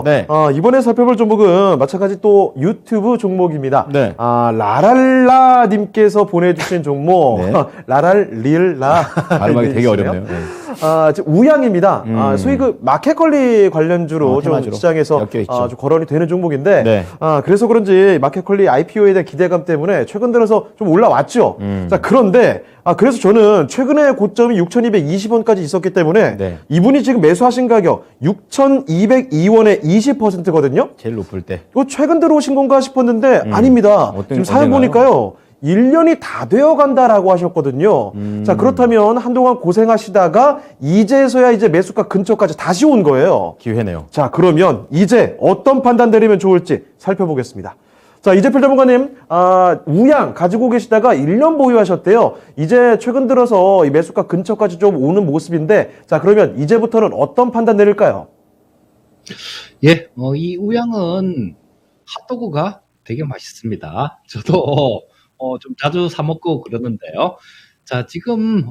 있는데요. 네. 이번에 살펴볼 종목은 마찬가지 또 유튜브 종목입니다. 네. 라랄라님께서 보내주신 종목, 네. 라랄릴라. 발음하기 되게 어렵네요. 네. 지금 우양입니다. 소위 그 마켓컬리 관련주로 좀 테마주로 시장에서 엮여있죠. 좀 거론이 되는 종목인데, 네. 그래서 그런지 마켓컬리 IPO에 대한 기대감 때문에 최근 들어서 좀 올라왔죠. 자, 그런데, 그래서 저는 최근에 고점이 6,220원까지 있었기 때문에 네. 이분이 지금 매수하신 가격 6,202원에 20%거든요. 제일 높을 때. 이거 최근 들어오신 건가 싶었는데 아닙니다. 지금 사연 보니까요. 1년이 다 되어 간다라고 하셨거든요. 자, 그렇다면 한동안 고생하시다가 이제서야 이제 매수가 근처까지 다시 온 거예요. 기회네요. 자, 그러면 이제 어떤 판단 내리면 좋을지 살펴보겠습니다. 자, 이재필 전문가님, 우양 가지고 계시다가 1년 보유하셨대요. 이제 최근 들어서 이 매수가 근처까지 좀 오는 모습인데, 자, 그러면 이제부터는 어떤 판단 내릴까요? 예, 이 우양은 핫도그가 되게 맛있습니다. 저도 좀 자주 사 먹고 그러는데요. 자, 지금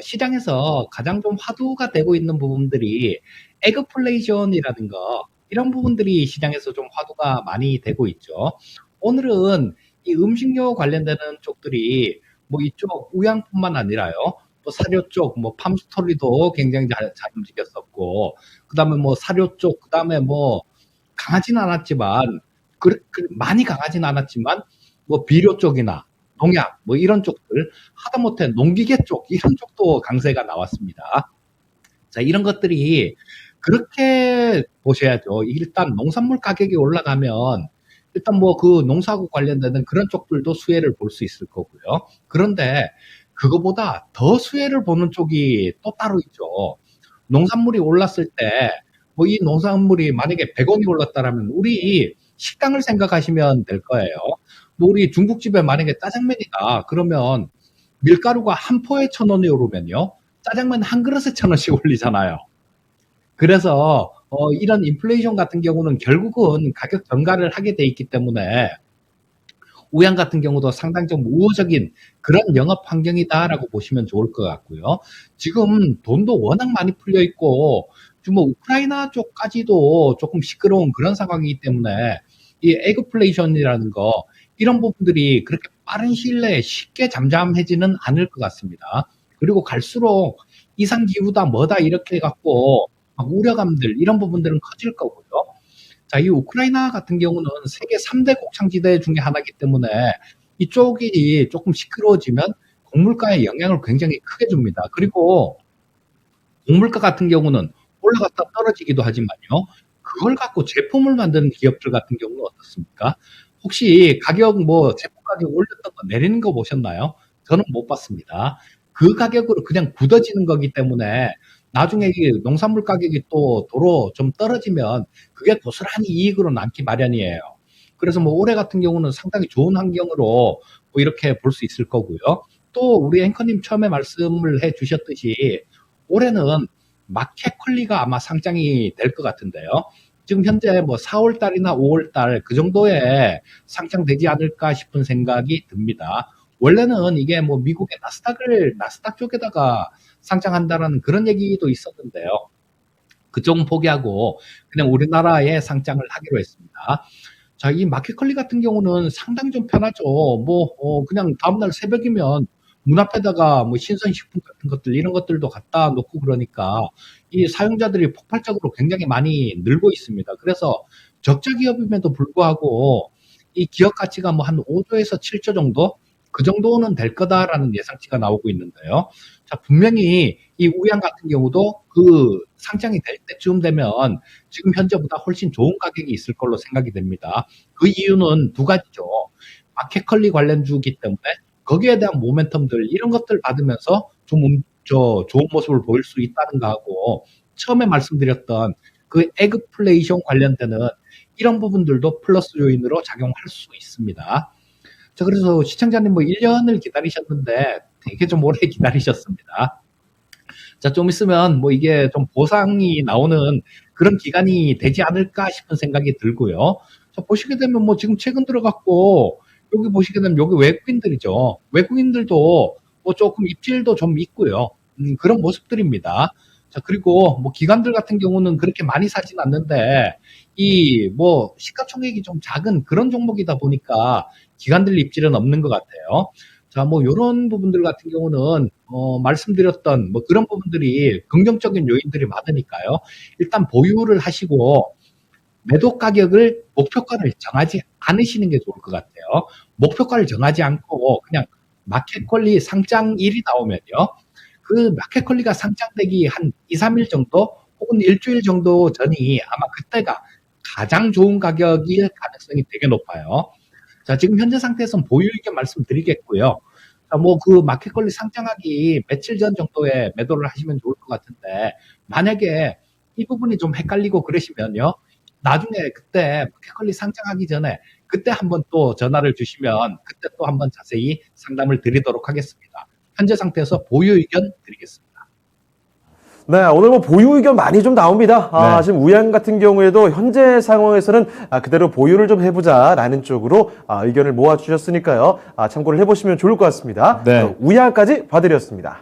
시장에서 가장 좀 화두가 되고 있는 부분들이 에그플레이션이라는 거, 이런 부분들이 시장에서 좀 화두가 많이 되고 있죠. 오늘은 이 음식료 관련되는 쪽들이 뭐 이쪽 우양뿐만 아니라요. 또 사료 쪽, 뭐 팜스토리도 굉장히 잘 움직였었고, 그 다음에 뭐 사료 쪽, 그 다음에 뭐 강하진 않았지만, 많이 강하진 않았지만, 뭐 비료 쪽이나 농약, 뭐 이런 쪽들, 하다못해 농기계 쪽, 이런 쪽도 강세가 나왔습니다. 자, 이런 것들이 그렇게 보셔야죠. 일단 농산물 가격이 올라가면 일단 뭐 그 농사하고 관련되는 그런 쪽들도 수혜를 볼 수 있을 거고요. 그런데 그거보다 더 수혜를 보는 쪽이 또 따로 있죠. 농산물이 올랐을 때 뭐 이 농산물이 만약에 100원이 올랐다라면 우리 식당을 생각하시면 될 거예요. 뭐 우리 중국집에 만약에 짜장면이다 그러면 밀가루가 한 포에 1,000원이 오르면요. 짜장면 한 그릇에 1,000원씩 올리잖아요. 그래서 이런 인플레이션 같은 경우는 결국은 가격 전가를 하게 돼 있기 때문에 우양 같은 경우도 상당히 좀 우호적인 그런 영업 환경이다라고 보시면 좋을 것 같고요. 지금 돈도 워낙 많이 풀려 있고 지금 뭐 우크라이나 쪽까지도 조금 시끄러운 그런 상황이기 때문에 이 에그플레이션이라는 거 이런 부분들이 그렇게 빠른 시일 내에 쉽게 잠잠해지는 않을 것 같습니다. 그리고 갈수록 이상기후다 뭐다 이렇게 해갖고 막 우려감들 이런 부분들은 커질 거고요. 자, 이 우크라이나 같은 경우는 세계 3대 곡창지대 중에 하나이기 때문에 이쪽이 조금 시끄러워지면 곡물가에 영향을 굉장히 크게 줍니다. 그리고 곡물가 같은 경우는 올라갔다 떨어지기도 하지만요. 그걸 갖고 제품을 만드는 기업들 같은 경우는 어떻습니까? 혹시 가격 제품 가격 올렸던 거 내리는 거 보셨나요? 저는 못 봤습니다. 그 가격으로 그냥 굳어지는 거기 때문에 나중에 농산물 가격이 또 도로 좀 떨어지면 그게 고스란히 이익으로 남기 마련이에요. 그래서 뭐 올해 같은 경우는 상당히 좋은 환경으로 뭐 이렇게 볼 수 있을 거고요. 또 우리 앵커님 처음에 말씀을 해 주셨듯이 올해는 마켓컬리가 아마 상장이 될 것 같은데요. 지금 현재 뭐 4월 달이나 5월 달 그 정도에 상장되지 않을까 싶은 생각이 듭니다. 원래는 이게 뭐 미국의 나스닥 쪽에다가 상장한다라는 그런 얘기도 있었는데요. 그쪽은 포기하고 그냥 우리나라에 상장을 하기로 했습니다. 자, 이 마켓컬리 같은 경우는 상당히 좀 편하죠. 그냥 다음날 새벽이면 문 앞에다가 뭐 신선식품 같은 것들, 이런 것들도 갖다 놓고 그러니까 이 사용자들이 폭발적으로 굉장히 많이 늘고 있습니다. 그래서 적자 기업임에도 불구하고 이 기업 가치가 뭐 한 5조에서 7조 정도? 그 정도는 될 거다라는 예상치가 나오고 있는데요. 자, 분명히 이 우양 같은 경우도 그 상장이 될 때쯤 되면 지금 현재보다 훨씬 좋은 가격이 있을 걸로 생각이 됩니다. 그 이유는 두 가지죠. 마켓컬리 관련주기 때문에 거기에 대한 모멘텀들 이런 것들 받으면서 좀 좋은 모습을 보일 수 있다는 거하고 처음에 말씀드렸던 그 에그플레이션 관련되는 이런 부분들도 플러스 요인으로 작용할 수 있습니다. 자, 그래서 시청자님 뭐 1년을 기다리셨는데 되게 좀 오래 기다리셨습니다. 자, 좀 있으면 뭐 이게 좀 보상이 나오는 그런 기간이 되지 않을까 싶은 생각이 들고요. 자, 보시게 되면 뭐 지금 최근 들어갔고 여기 보시게 되면 여기 외국인들이죠. 외국인들도 뭐 조금 입질도 좀 있고요. 그런 모습들입니다. 자, 그리고 뭐 기관들 같은 경우는 그렇게 많이 사진 않는데 이 뭐 시가총액이 좀 작은 그런 종목이다 보니까 기관들 입질은 없는 것 같아요. 자, 뭐 요런 부분들 같은 경우는 말씀드렸던 뭐 그런 부분들이 긍정적인 요인들이 많으니까요. 일단 보유를 하시고 매도 가격을 목표가를 정하지 않으시는 게 좋을 것 같아요. 목표가를 정하지 않고 그냥 마켓컬리 상장일이 나오면요. 그 마켓컬리가 상장되기 한 2, 3일 정도 혹은 일주일 정도 전이 아마 그때가 가장 좋은 가격일 가능성이 되게 높아요. 자, 지금 현재 상태에서는 보유 의견 말씀드리겠고요. 자, 뭐 그 마켓컬리 상장하기 며칠 전 정도에 매도를 하시면 좋을 것 같은데 만약에 이 부분이 좀 헷갈리고 그러시면요. 나중에 그때 마켓컬리 상장하기 전에 그때 한번 또 전화를 주시면 그때 또 한번 자세히 상담을 드리도록 하겠습니다. 현재 상태에서 보유 의견 드리겠습니다. 네, 오늘 뭐 보유 의견 많이 좀 나옵니다. 네. 지금 우양 같은 경우에도 현재 상황에서는 그대로 보유를 좀 해보자라는 쪽으로 의견을 모아주셨으니까요. 참고를 해보시면 좋을 것 같습니다. 네. 우양까지 봐드렸습니다.